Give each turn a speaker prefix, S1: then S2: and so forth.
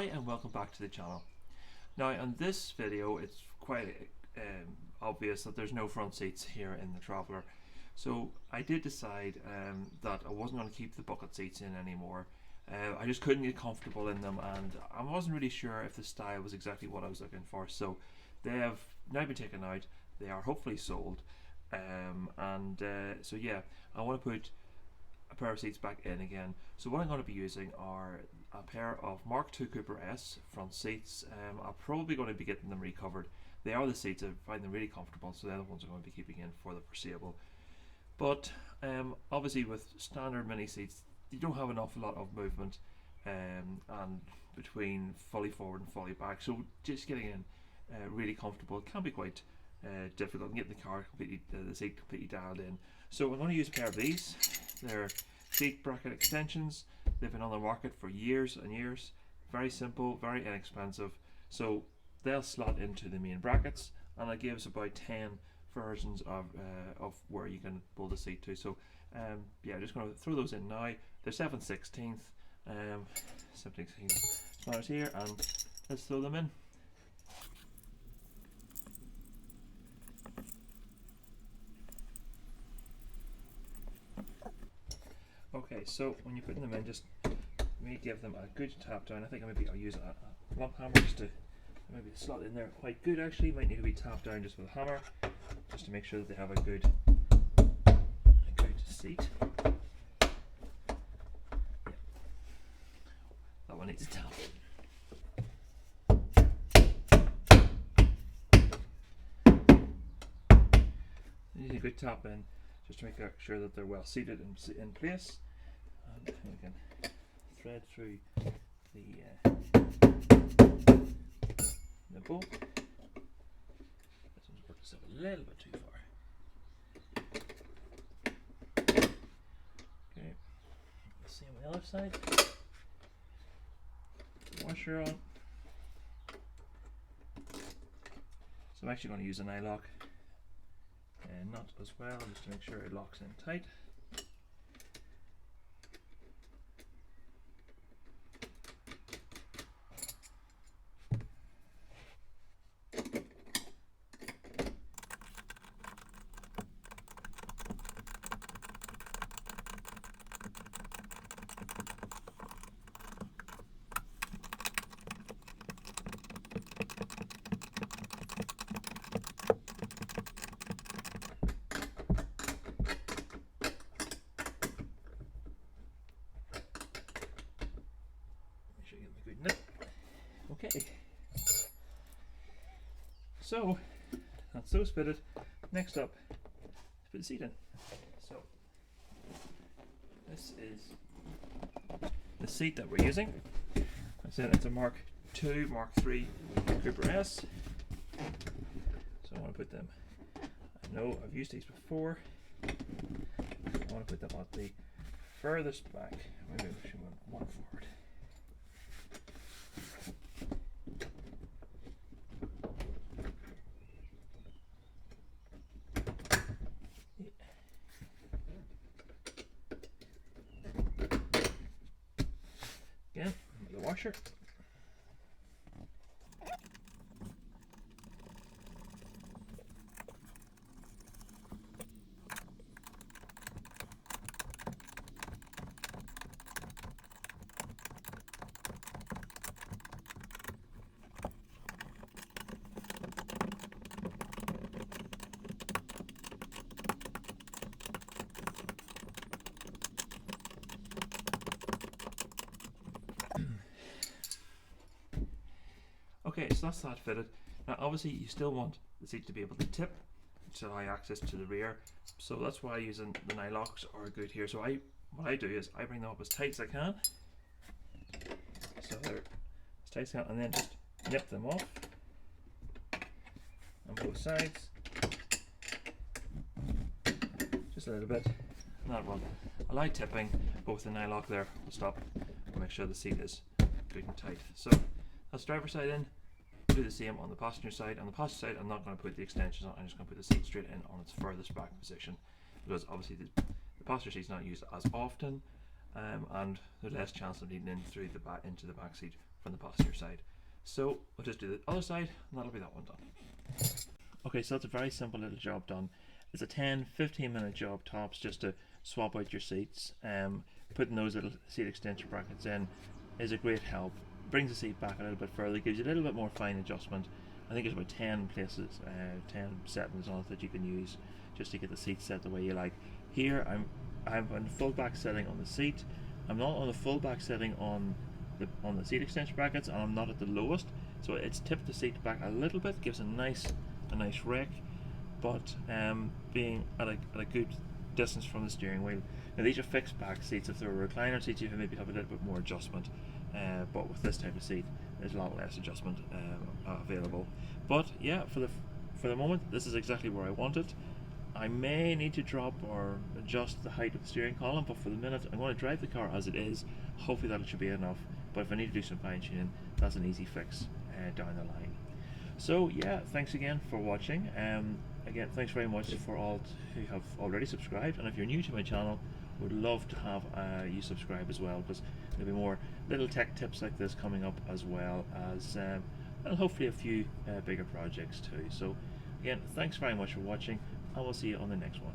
S1: Hi and welcome back to the channel. Now on this video it's quite obvious that there's no front seats here in the Traveller. So I did decide that I wasn't going to keep the bucket seats in anymore. I just couldn't get comfortable in them, and I wasn't really sure if the style was exactly what I was looking for. So they have now been taken out. They are hopefully sold, so yeah, I want to put a pair of seats back in again. So what I'm going to be using are a pair of Mark II Cooper S front seats. I'm probably going to be getting them recovered. They are the seats, I find them really comfortable, so they're the ones I'm going to be keeping in for the foreseeable. But obviously with standard mini seats you don't have an awful lot of movement and between fully forward and fully back, so just getting in really comfortable can be quite difficult and getting the seat completely dialed in. So I'm going to use a pair of these. They're seat bracket extensions. They've been on the market for years and years. Very simple, very inexpensive. So they'll slot into the main brackets, and it gives about 10 versions of where you can pull the seat to. So yeah, I'm just going to throw those in now. They're 7/16, 7/16 slotted here, and let's throw them in. Okay, so when you're putting them in, just maybe give them a good tap down. I think I'll use a lock hammer just to maybe slot in there quite good. Actually, might need to be tapped down just with a hammer, just to make sure that they have a good seat. Yeah. That one needs a tap. You need a good tap in, just to make sure that they're well seated and in place. And we can thread through the bolt. This one's worked itself a little bit too far. Okay, same on the other side. Washer on. So I'm actually going to use an eye lock nut as well, just to make sure it locks in tight. Okay, so that's those fitted. Next up, let's put the seat in. So this is the seat that we're using. I said it's a Mark II, Mark III Cooper S. So I want to put them, I know I've used these before, I want to put them at the furthest back. Maybe we should move one forward. Again, the washer. Okay, so that's that fitted. Now obviously you still want the seat to be able to tip to allow access to the rear, so that's why using the eye locks are good here. So what I do is I bring them up as tight as I can, so they're as tight as I can, and then just nip them off on both sides, just a little bit. And that will allow tipping. Both the eye lock there will stop and make sure the seat is good and tight. So that's driver's side in. Do the same on the passenger side. On the passenger side, I'm not going to put the extensions on, I'm just going to put the seat straight in on its furthest back position, because obviously the passenger seat's not used as often, and there's less chance of needing in through the back into the back seat from the passenger side. So we'll just do the other side, and that'll be that one done. Okay, so that's a very simple little job done. It's a 10-15 minute job tops, just to swap out your seats. Putting those little seat extension brackets in is a great help. Brings the seat back a little bit further, gives you a little bit more fine adjustment. I think there's about 10 places, 10 settings on it that you can use just to get the seat set the way you like. Here I'm on the full back setting on the seat. I'm not on the full back setting on the seat extension brackets, and I'm not at the lowest, so it's tipped the seat back a little bit, gives a nice rake, but being at a good distance from the steering wheel. Now these are fixed back seats. If they're recliner seats, you can maybe have a little bit more adjustment, but with this type of seat there's a lot less adjustment available. But yeah, for the moment this is exactly where I want it. I may need to drop or adjust the height of the steering column, but for the minute I'm going to drive the car as it is. Hopefully that should be enough, but if I need to do some fine tuning, that's an easy fix down the line. So yeah, thanks again for watching. Again, thanks very much for all who have already subscribed, and if you're new to my channel, would love to have you subscribe as well, because there'll be more little tech tips like this coming up, as well as and hopefully a few bigger projects too. So again, thanks very much for watching, and we'll see you on the next one.